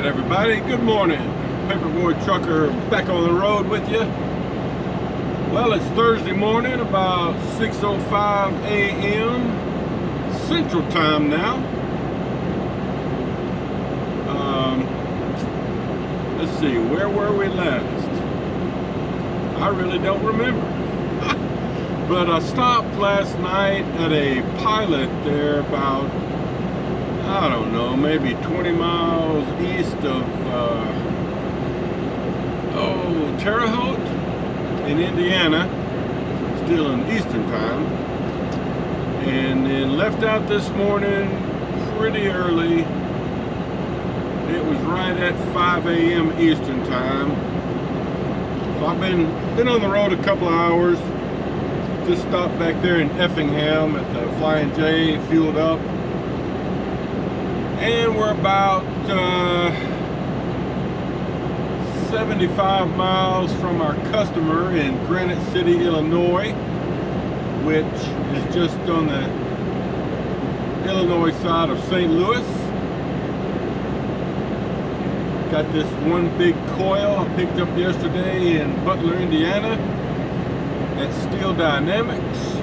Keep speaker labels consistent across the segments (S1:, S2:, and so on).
S1: everybody, good morning. Paperboy Trucker back on the road with you. Well, it's Thursday morning, about 6:05 a.m. Central Time now. Let's see, where were we last? I really don't remember. But I stopped last night at a pilot there about, I don't know, maybe 20 miles east of Terre Haute in Indiana, still in Eastern Time, and then left out this morning pretty early. It was right at 5 a.m. Eastern Time. So I've been on the road a couple of hours. Just stopped back there in Effingham at the Flying J, fueled up. And we're about 75 miles from our customer in Granite City, Illinois, which is just on the Illinois side of St. Louis. Got this one big coil I picked up yesterday in Butler, Indiana. That's Steel Dynamics.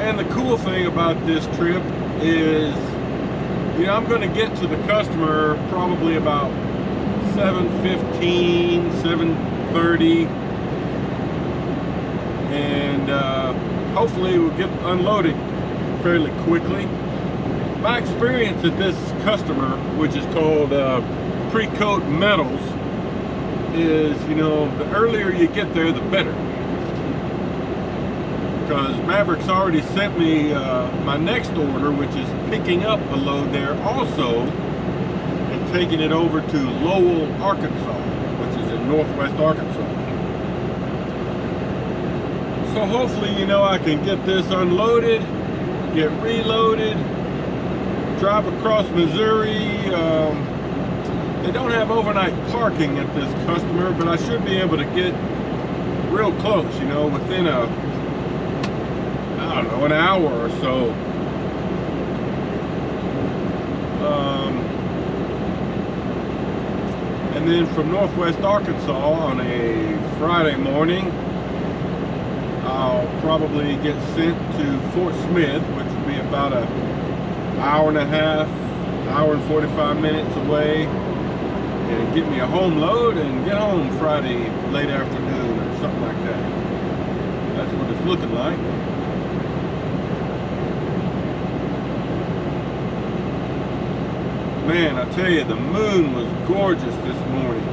S1: And the cool thing about this trip is, you know, I'm going to get to the customer probably about 7:15, 7:30, and hopefully we'll get unloaded fairly quickly. My experience at this customer, which is called Pre-Coat Metals, is, you know, the earlier you get there, the better. Because Maverick's already sent me my next order, which is picking up a load there also and taking it over to Lowell, Arkansas, which is in northwest Arkansas. So hopefully, you know, I can get this unloaded, get reloaded, drive across Missouri. They don't have overnight parking at this customer, but I should be able to get real close, you know, within I don't know, an hour or so. And then from northwest Arkansas on a Friday morning, I'll probably get sent to Fort Smith, which will be about an hour and a half, hour and 45 minutes away, and get me a home load and get home Friday late afternoon or something like that. That's what it's looking like. Man, I tell you, the moon was gorgeous this morning.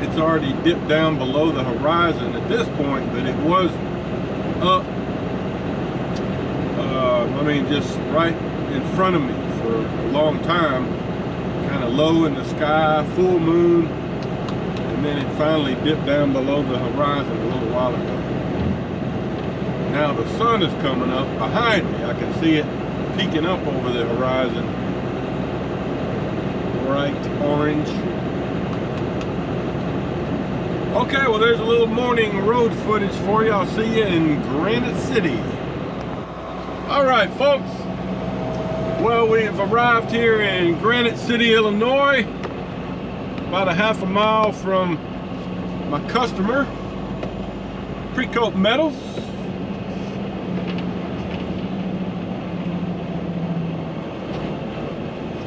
S1: It's already dipped down below the horizon at this point, but it was up, I mean, just right in front of me for a long time, kind of low in the sky, full moon, and then it finally dipped down below the horizon a little while ago. Now the sun is coming up behind me. I can see it peeking up over the horizon. Bright orange. Okay, well, there's a little morning road footage for you. I'll see you in Granite City. All right, folks. Well, we've arrived here in Granite City, Illinois, about a half a mile from my customer, Pre-Coat Metals.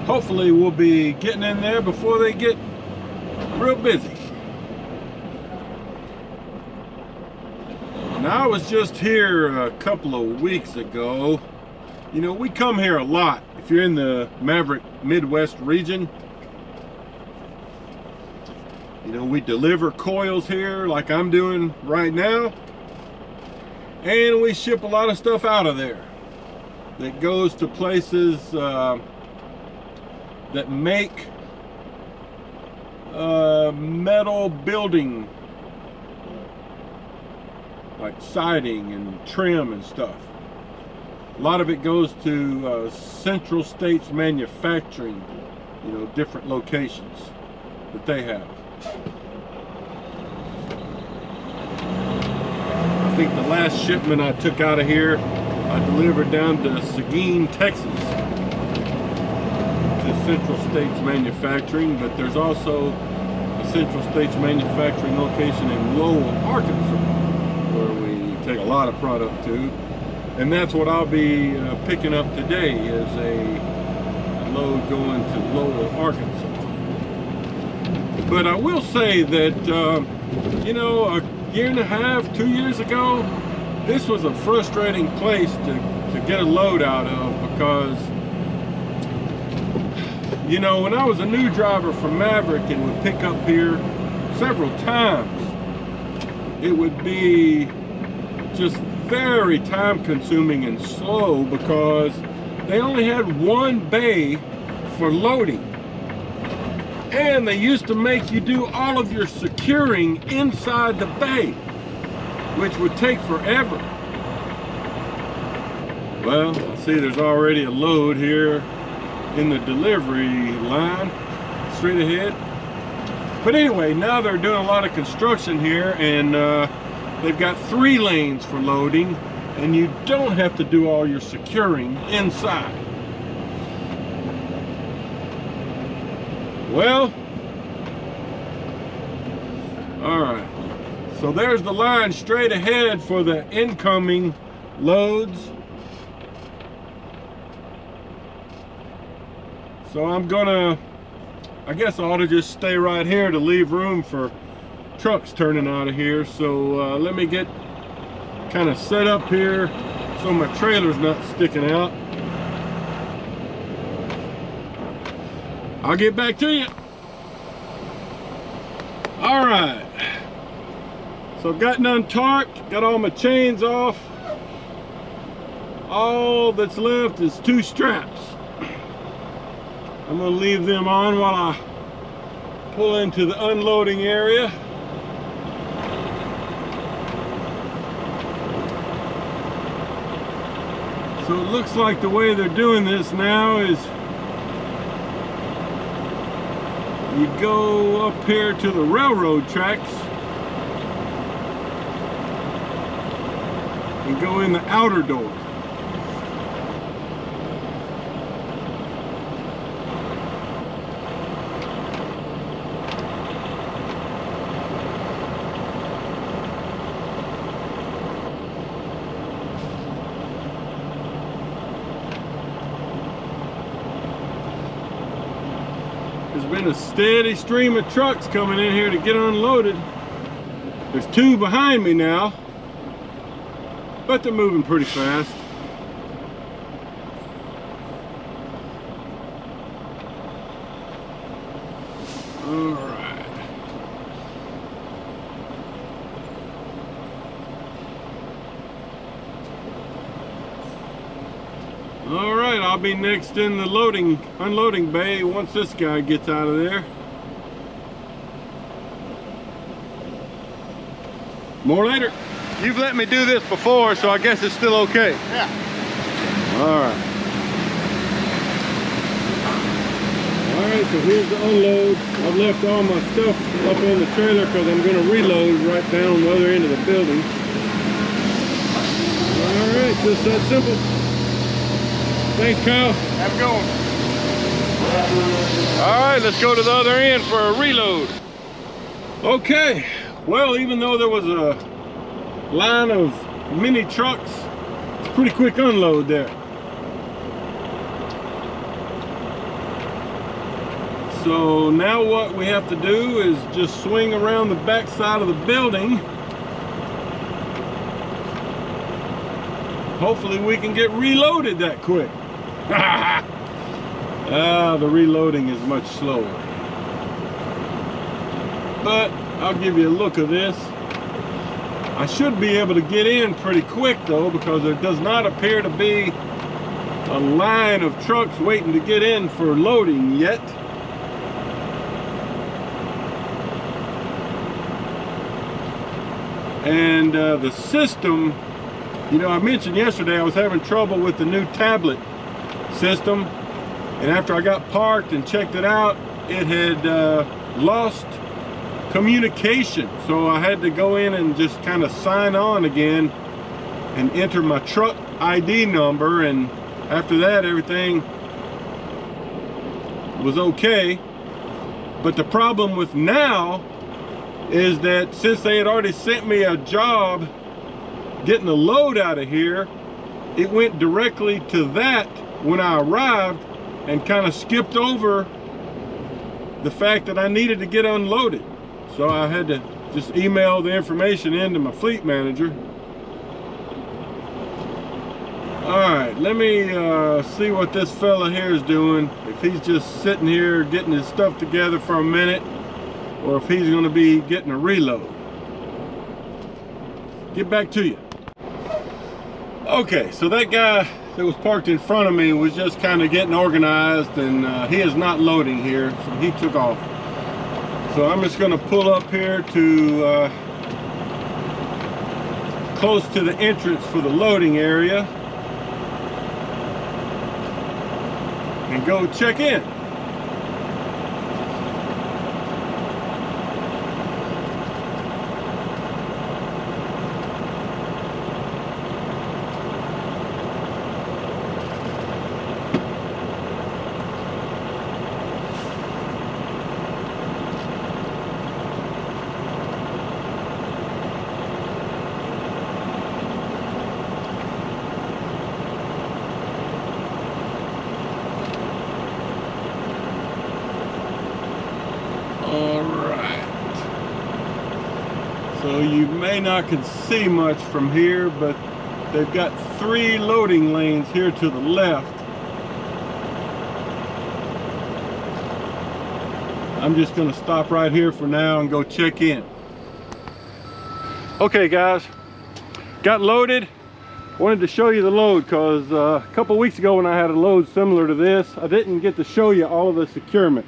S1: Hopefully we'll be getting in there before they get real busy. Now, I was just here a couple of weeks ago. You know, we come here a lot. If you're in the Maverick Midwest region, you know, we deliver coils here like I'm doing right now. And we ship a lot of stuff out of there that goes to places that make metal building, like siding and trim and stuff. A lot of it goes to Central States Manufacturing, you know, different locations that they have. I think the last shipment I took out of here, I delivered down to Seguin, Texas, to to Central States Manufacturing, but there's also a Central States Manufacturing location in Lowell, Arkansas, where we take a lot of product to. And that's what I'll be picking up today, is a load going to Lowell, Arkansas. But I will say that, you know, a year and a half, 2 years ago, this was a frustrating place to get a load out of, because, you know, when I was a new driver for Maverick and would pick up here several times, it would be just very time consuming and slow, because they only had one bay for loading. And they used to make you do all of your securing inside the bay, which would take forever. Well, I see there's already a load here in the delivery line, straight ahead. But anyway, now they're doing a lot of construction here, and they've got 3 lanes for loading, and you don't have to do all your securing inside. Well, all right, so there's the line straight ahead for the incoming loads. So I'm gonna, I guess I ought to just stay right here to leave room for trucks turning out of here. So let me get kind of set up here so my trailer's not sticking out. I'll get back to you. All right, so I've gotten untarped, got all my chains off. All that's left is 2 straps. I'm gonna leave them on while I pull into the unloading area. So it looks like the way they're doing this now is you go up here to the railroad tracks and go in the outer door. There's been a steady stream of trucks coming in here to get unloaded. There's 2 behind me now, but they're moving pretty fast. All right. All right, I'll be next in the unloading bay once this guy gets out of there. More later. You've let me do this before, so I guess it's still okay.
S2: Yeah.
S1: All right. All right, so here's the unload. I've left all my stuff up on the trailer because I'm going to reload right down on the other end of the building. All right, just that simple. Thanks, Kyle.
S2: Have a good one.
S1: All right, let's go to the other end for a reload. Okay, well, even though there was a line of mini trucks, it's a pretty quick unload there. So now what we have to do is just swing around the back side of the building. Hopefully we can get reloaded that quick. The reloading is much slower. But I'll give you a look of this. I should be able to get in pretty quick though, because there does not appear to be a line of trucks waiting to get in for loading yet. And the system, you know, I mentioned yesterday I was having trouble with the new tablet system, and after I got parked and checked it out, it had lost communication, so I had to go in and just kind of sign on again and enter my truck ID number, and after that everything was okay. But the problem with now is that since they had already sent me a job getting the load out of here, it went directly to that when I arrived and kind of skipped over the fact that I needed to get unloaded. So I had to just email the information into my fleet manager. Alright, let me see what this fella here is doing. If he's just sitting here getting his stuff together for a minute, or if he's going to be getting a reload. Get back to you. Okay, so that guy that was parked in front of me was just kind of getting organized, and he is not loading here, so he took off. So I'm just going to pull up here to close to the entrance for the loading area and go check in. So you may not can see much from here, but they've got 3 loading lanes here to the left. I'm just going to stop right here for now and go check in. Okay guys, got loaded. Wanted to show you the load because a couple weeks ago when I had a load similar to this, I didn't get to show you all of the securements.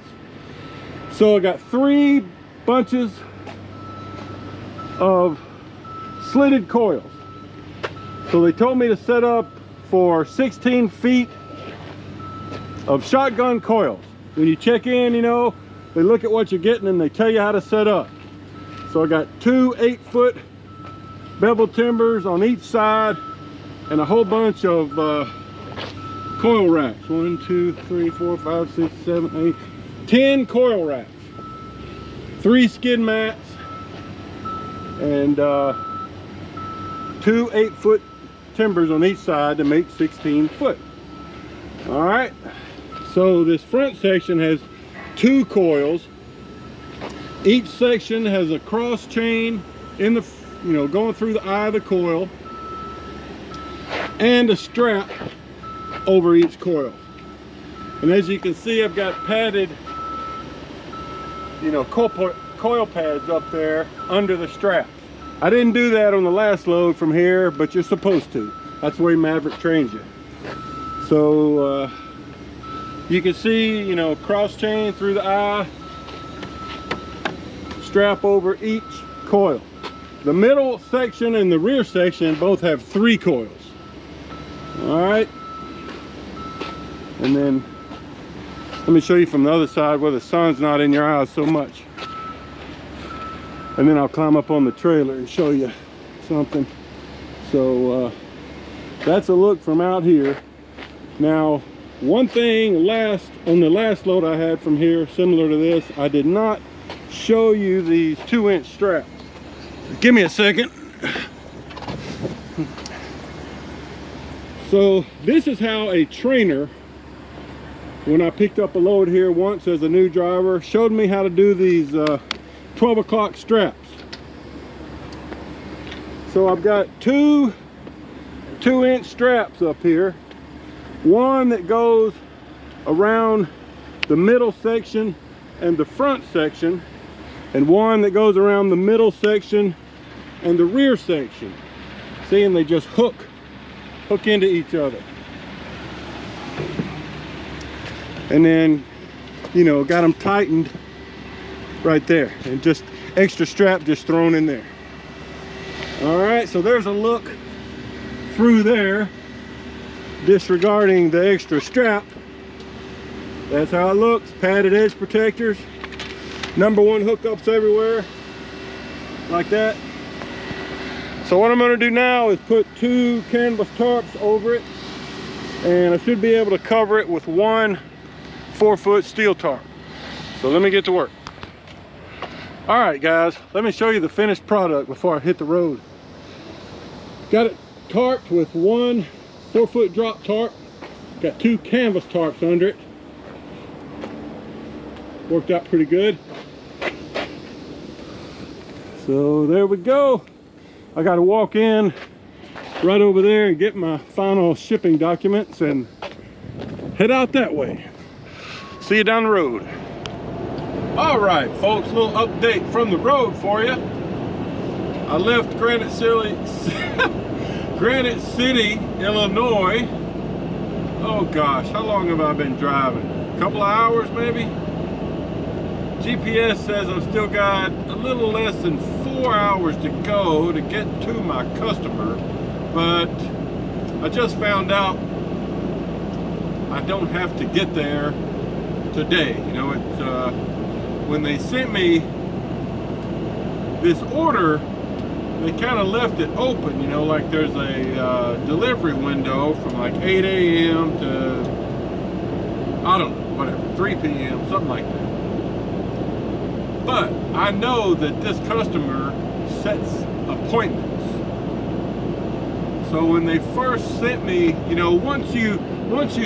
S1: So I got 3 bunches of slitted coils. So they told me to set up for 16 feet of shotgun coils. When you check in, you know, they look at what you're getting and they tell you how to set up. So I got 2 8-foot bevel timbers on each side and a whole bunch of coil racks. 1, 2, 3, 4, 5, 6, 7, 8, 10 coil racks. 3 skid mats and 2 8-foot timbers on each side to make 16 foot. All right, so this front section has 2 coils. Each section has a cross chain in the, you know, going through the eye of the coil, and a strap over each coil. And as you can see, I've got padded, you know, coil pads up there under the strap. I didn't do that on the last load from here, but you're supposed to. That's the way Maverick trains you. So you can see, you know, cross chain through the eye, strap over each coil. The middle section and the rear section both have 3 coils. All right, and then let me show you from the other side where the sun's not in your eyes so much. And then I'll climb up on the trailer and show you something. So that's a look from out here. Now, one thing on the last load I had from here, similar to this, I did not show you these 2-inch straps. Give me a second. So this is how a trainer, when I picked up a load here once as a new driver, showed me how to do these 12 o'clock straps. So I've got 2 2-inch straps up here. One that goes around the middle section and the front section, and one that goes around the middle section and the rear section. See, and they just hook into each other. And then, you know, got them tightened right there, and just extra strap just thrown in there. All right, so there's a look through there, disregarding the extra strap. That's how it looks. Padded edge protectors, #1 hookups everywhere, like that. So what I'm going to do now is put 2 canvas tarps over it, and I should be able to cover it with 1 4-foot steel tarp. So let me get to work. All right, guys, let me show you the finished product before I hit the road. Got it tarped with one 4-foot drop tarp. Got 2 canvas tarps under it. Worked out pretty good. So there we go. I got to walk in right over there and get my final shipping documents and head out that way. See you down the road. All right, folks, a little update from the road for you. I left Granite City, Illinois. Oh gosh, how long have I been driving? A couple of hours maybe? GPS says I've still got a little less than 4 hours to go to get to my customer, but I just found out I don't have to get there today. You know, it's when they sent me this order, they kind of left it open, you know, like there's a delivery window from like 8 a.m. to, I don't know, whatever, 3 p.m., something like that. But I know that this customer sets appointments. So when they first sent me, you know, once you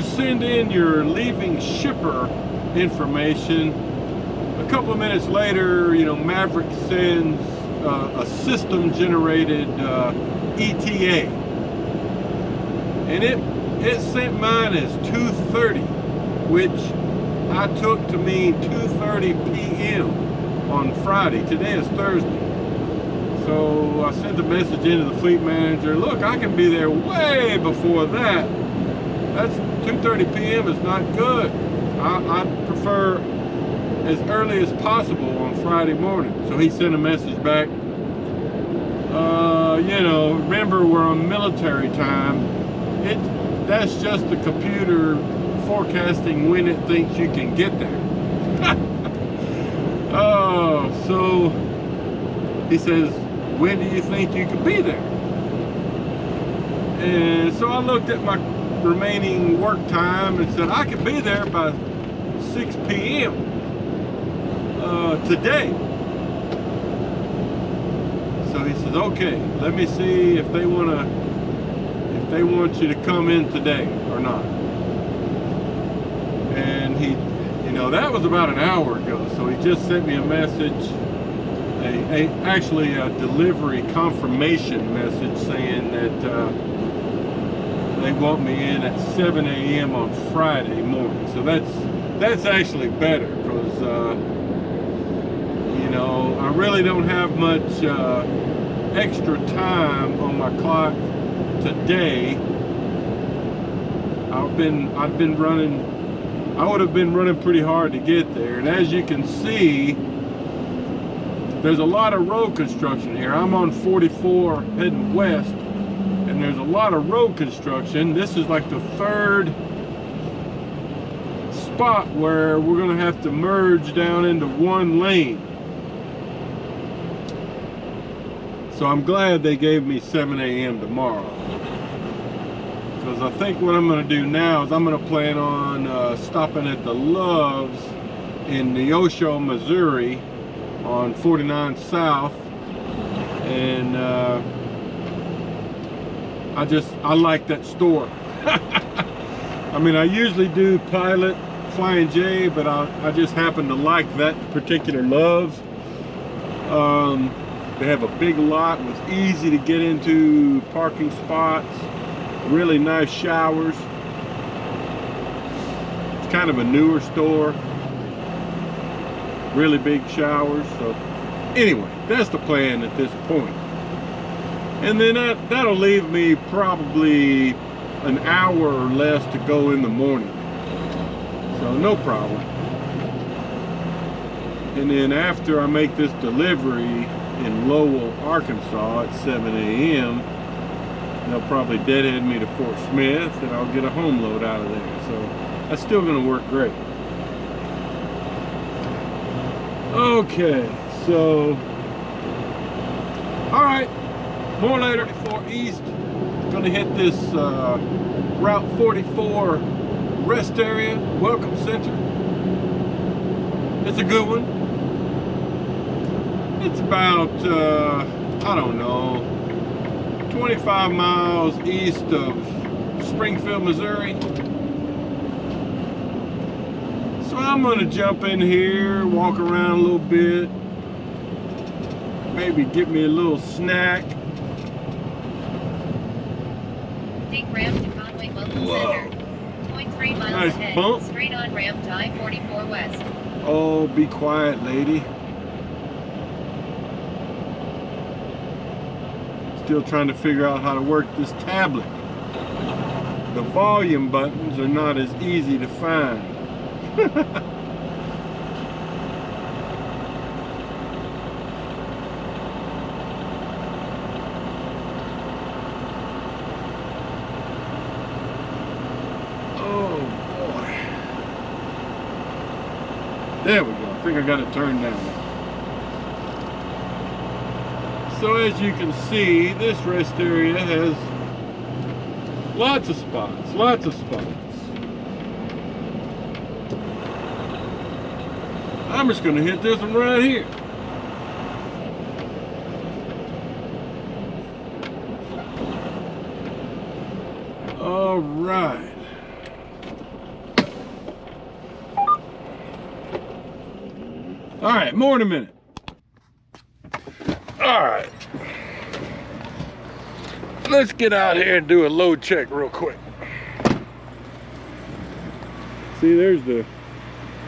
S1: send in your leaving shipper information, a couple of minutes later, you know, Maverick sends a system generated ETA, and it sent mine as 2:30, which I took to mean 2:30 p.m. on Friday. Today is Thursday. So I sent a message into the fleet manager, look, I can be there way before that. That's 2:30 p.m. is not good. I prefer as early as possible on Friday morning. So he sent a message back, you know, remember we're on military time. That's just the computer forecasting when it thinks you can get there. Oh, so he says, when do you think you could be there? And so I looked at my remaining work time and said I could be there by 6 p.m. Today. So he says, okay, let me see if they want you to come in today or not. And he, you know, that was about an hour ago. So he just sent me a message, actually a delivery confirmation message saying that they want me in at 7 a.m. on Friday morning. So that's actually better, because you know, I really don't have much extra time on my clock today. I would have been running pretty hard to get there. And as you can see, there's a lot of road construction here. I'm on 44 heading west, and there's a lot of road construction. This is like the third spot where we're gonna have to merge down into one lane. So I'm glad they gave me 7 a.m. tomorrow, because I think what I'm going to do now is I'm going to plan on stopping at the Loves in Neosho, Missouri on 49 South, and I like that store. I mean, I usually do Pilot, Flying J, but I just happen to like that particular Loves. They have a big lot with easy to get into parking spots, really nice showers. It's kind of a newer store, really big showers. So anyway, that's the plan at this point. And then that'll leave me probably an hour or less to go in the morning. So no problem. And then after I make this delivery in Lowell, Arkansas at 7 a.m., they'll probably deadhead me to Fort Smith, and I'll get a home load out of there. So that's still going to work great. Okay, so all right, more later. 44 East, going to hit this Route 44 rest area, welcome center. It's a good one. It's about, I don't know, 25 miles east of Springfield, Missouri. So I'm gonna jump in here, walk around a little bit, maybe get me a little snack.
S2: Take ramp to Conway Local Center. 0.3 miles
S1: Nice
S2: ahead.
S1: bump.
S2: Straight on ramp to I-44 West.
S1: Oh, be quiet, lady. Still trying to figure out how to work this tablet. The volume buttons are not as easy to find. Oh boy. There we go. I think I got it turned down. So as you can see, this rest area has lots of spots, lots of spots. I'm just gonna hit this one right here. All right. All right, more in a minute. All right. Let's get out here and do a load check real quick. See, there's the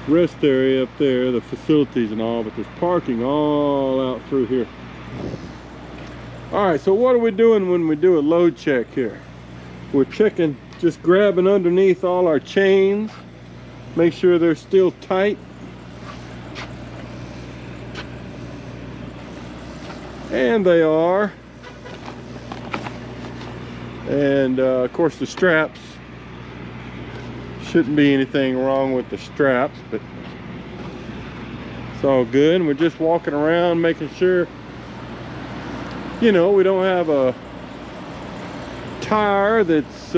S1: rest area up there, the facilities and all, but there's parking all out through here. All right, so what are we doing when we do a load check here? We're checking, just grabbing underneath all our chains, make sure they're still tight. And they are. And of course the straps, shouldn't be anything wrong with the straps, but it's all good. And we're just walking around making sure, you know, we don't have a tire that's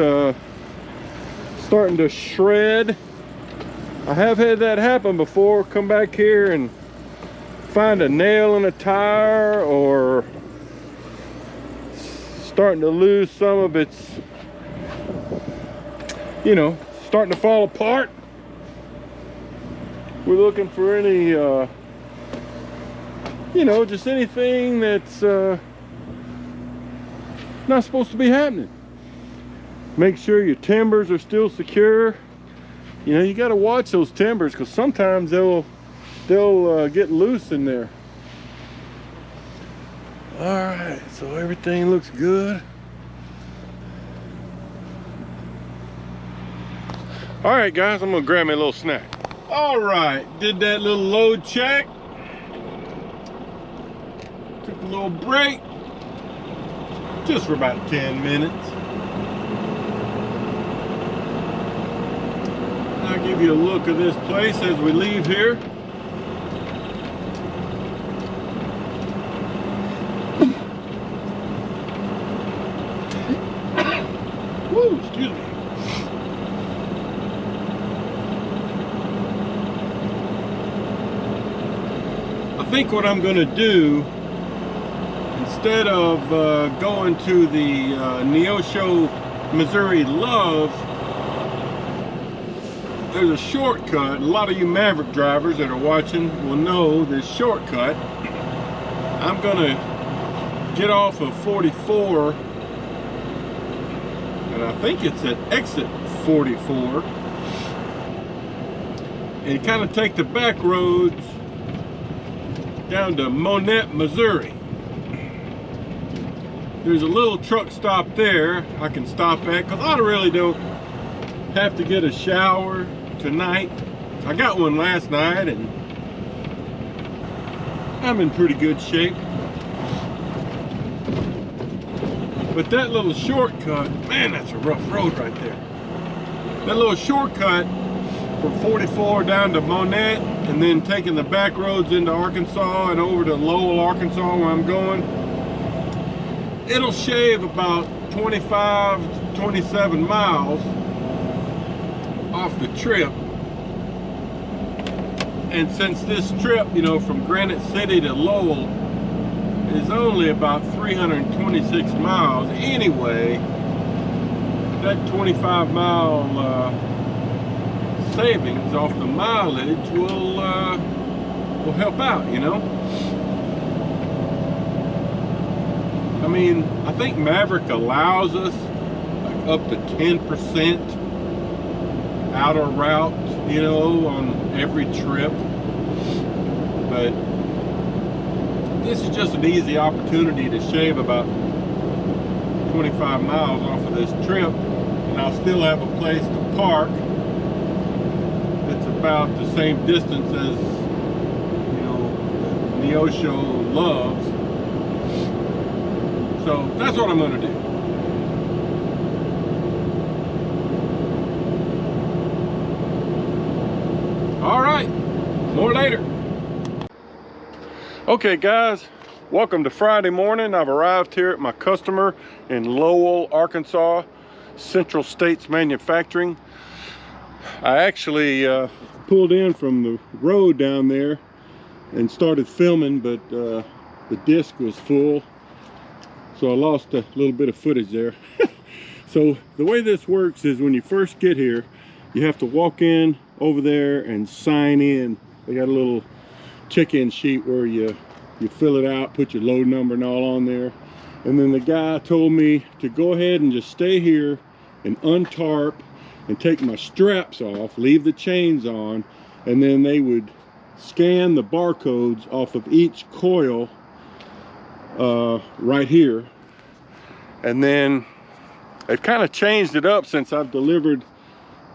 S1: starting to shred. I have had that happen before. Come back here and find a nail in a tire, or starting to lose some of its, you know, starting to fall apart. We're looking for any, you know, just anything that's not supposed to be happening. Make sure your timbers are still secure. You know, you got to watch those timbers, because sometimes they'll get loose in there. All right, so everything looks good. All right, guys, I'm gonna grab me a little snack. All right, did that little load check. Took a little break, just for about 10 minutes. I'll give you a look at this place as we leave here. Woo, excuse me. I think what I'm going to do, instead of going to the Neosho, Missouri Love, there's a shortcut. A lot of you Maverick drivers that are watching will know this shortcut. I'm going to get off of 44, and I think it's at exit 44, and kind of take the back roads down to Monette, Missouri. There's a little truck stop there I can stop at, because I really don't have to get a shower tonight. I got one last night and I'm in pretty good shape. But that little shortcut, man, that's a rough road right there. That little shortcut from 44 down to Monette, and then taking the back roads into Arkansas and over to Lowell, Arkansas, where I'm going, it'll shave about 25 to 27 miles off the trip. And since this trip, you know, from Granite City to Lowell is only about 326 miles anyway, that 25-mile savings off the mileage will help out, you know. I mean, I think Maverick allows us like up to 10% outer route, you know, on every trip. But this is just an easy opportunity to shave about 25 miles off of this trip, and I'll still have a place to park that's about the same distance as, you know, Neosho loves. So that's what I'm going to do. All right, more later. Okay guys, welcome to Friday morning. I've arrived here at my customer in Lowell, Arkansas, Central States Manufacturing. I actually pulled in from the road down there and started filming, but the disc was full, so I lost a little bit of footage there. So the way this works is when you first get here, you have to walk in over there and sign in. They got a little check-in sheet where you fill it out, put your load number and all on there. And then the guy told me to go ahead and just stay here and untarp and take my straps off, leave the chains on, and then they would scan the barcodes off of each coil right here. And then they've kind of changed it up since I've delivered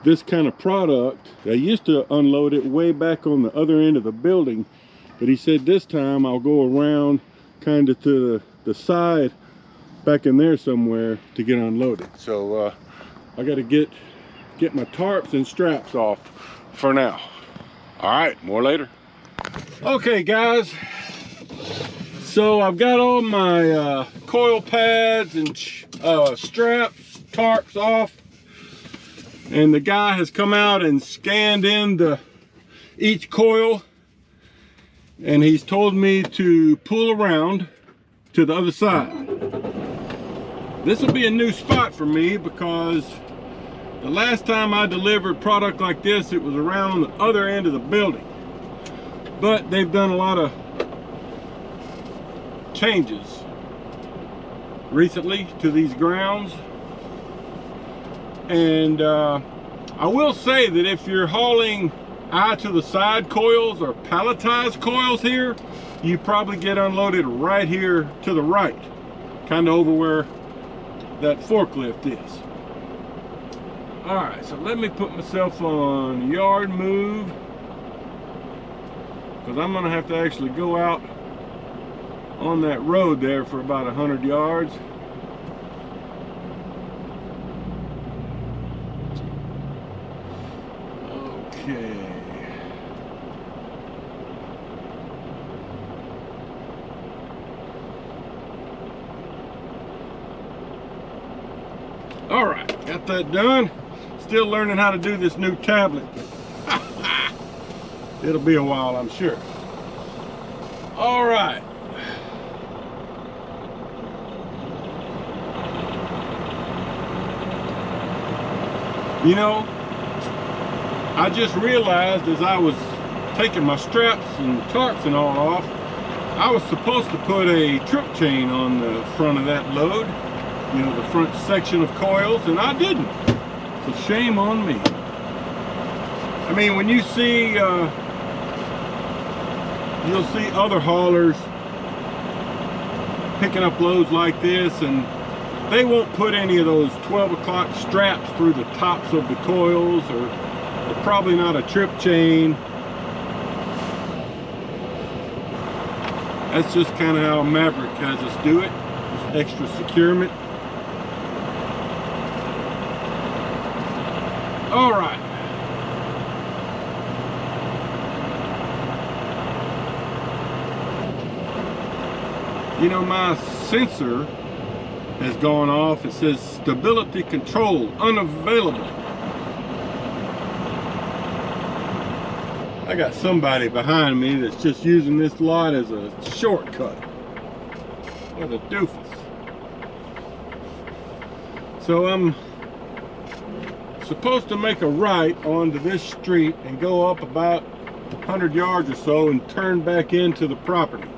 S1: this kind of product. I used to unload it way back on the other end of the building, but he said this time I'll go around kind of to the side back in there somewhere to get unloaded. So I got to get my tarps and straps off for now. All right, more later. Okay guys, so I've got all my coil pads and straps, tarps off, and the guy has come out and scanned in each coil, and he's told me to pull around to the other side. This will be a new spot for me because the last time I delivered product like this, it was around on the other end of the building. But they've done a lot of changes recently to these grounds. And I will say that if you're hauling eye to the side coils or palletized coils here, you probably get unloaded right here to the right, kind of over where that forklift is. All right, so let me put myself on yard move, because I'm gonna have to actually go out on that road there for about 100 yards. Okay. All right, got that done. Still learning how to do this new tablet. It'll be a while, I'm sure. All right. You know, I just realized as I was taking my straps and tarps and all off, I was supposed to put a trip chain on the front of that load, you know, the front section of coils, and I didn't. So shame on me. I mean, when you see, you'll see other haulers picking up loads like this, and they won't put any of those 12 o'clock straps through the tops of the coils, or probably not a trip chain. That's just kind of how Maverick has us do it, just extra securement. All right. You know, my sensor has gone off. It says stability control unavailable. I got somebody behind me that's just using this lot as a shortcut. What a doofus. So I'm supposed to make a right onto this street and go up about 100 yards or so and turn back into the property.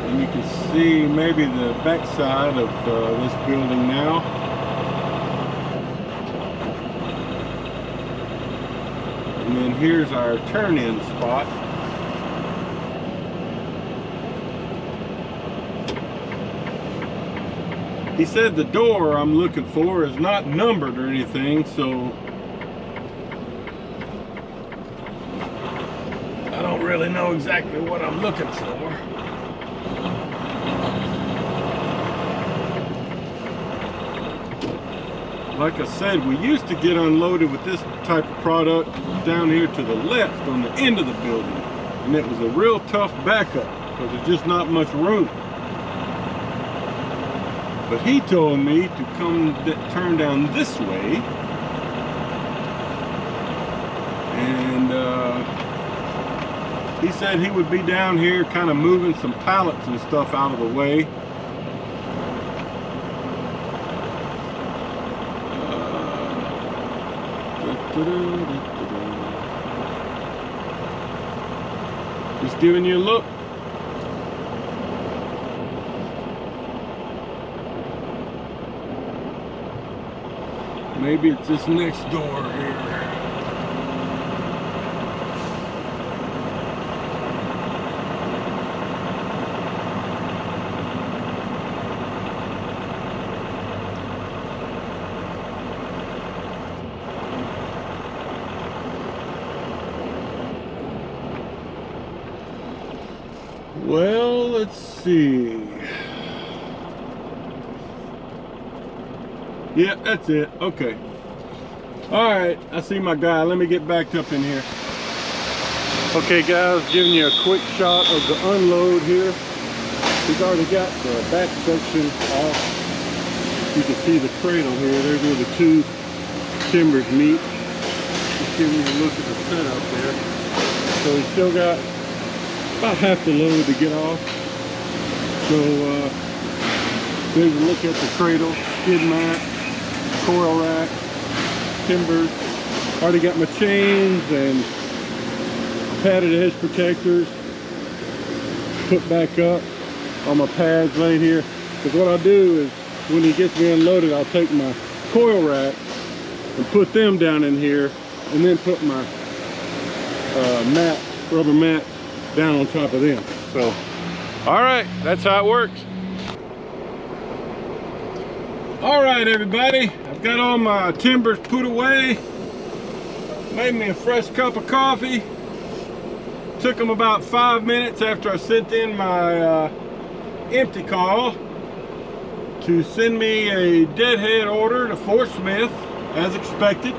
S1: You can see maybe the backside of this building now. And then here's our turn-in spot. He said the door I'm looking for is not numbered or anything, so I don't really know exactly what I'm looking for. Like I said, we used to get unloaded with this type of product down here to the left on the end of the building. And it was a real tough backup because there's just not much room. But he told me to turn down this way. And he said he would be down here kind of moving some pallets and stuff out of the way. Just giving you a look. Maybe it's this next door here. Well, let's see. Yeah, that's it. Okay. All right, I see my guy. Let me get backed up in here. Okay, guys, giving you a quick shot of the unload here. We've already got the back section off. You can see the cradle here. There's where the two timbers meet. Just giving you a look at the setup there. So we still got about half the load to get off. So there's a look at the cradle, skid mat, coil rack, timbers. Already got my chains and padded edge protectors put back up on my pads right here. Because what I'll do is when he gets me unloaded, I'll take my coil rack and put them down in here and then put my rubber mat down on top of them. So, all right, that's how it works. All right, everybody, I've got all my timbers put away. Made me a fresh cup of coffee. Took them about 5 minutes after I sent in my empty call to send me a deadhead order to Fort Smith, as expected.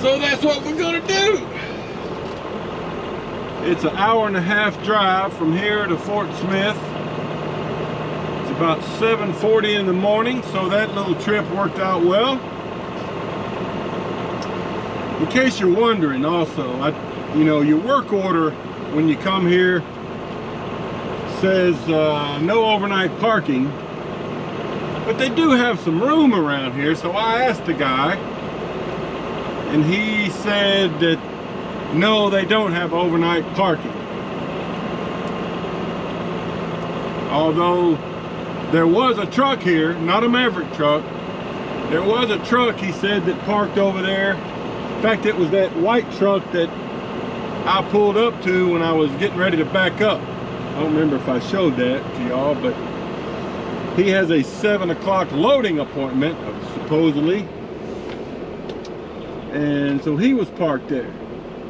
S1: So that's what we're gonna do. It's an hour-and-a-half drive from here to Fort Smith. It's about 7:40 in the morning, so that little trip worked out well. In case you're wondering also, you know, your work order when you come here says no overnight parking, but they do have some room around here. So I asked the guy and he said that no, they don't have overnight parking. Although there was a truck here, not a Maverick truck. There was a truck, he said, that parked over there. In fact, it was that white truck that I pulled up to when I was getting ready to back up. I don't remember if I showed that to y'all, but he has a 7 o'clock loading appointment, supposedly. And so he was parked there.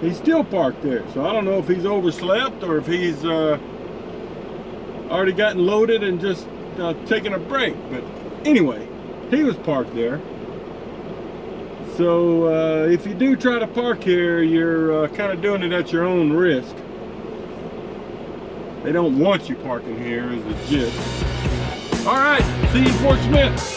S1: He's still parked there, so I don't know if he's overslept or if he's already gotten loaded and just taking a break. But anyway, he was parked there. So if you do try to park here, you're kind of doing it at your own risk. They don't want you parking here is the gist. All right, see you in Fort Smith.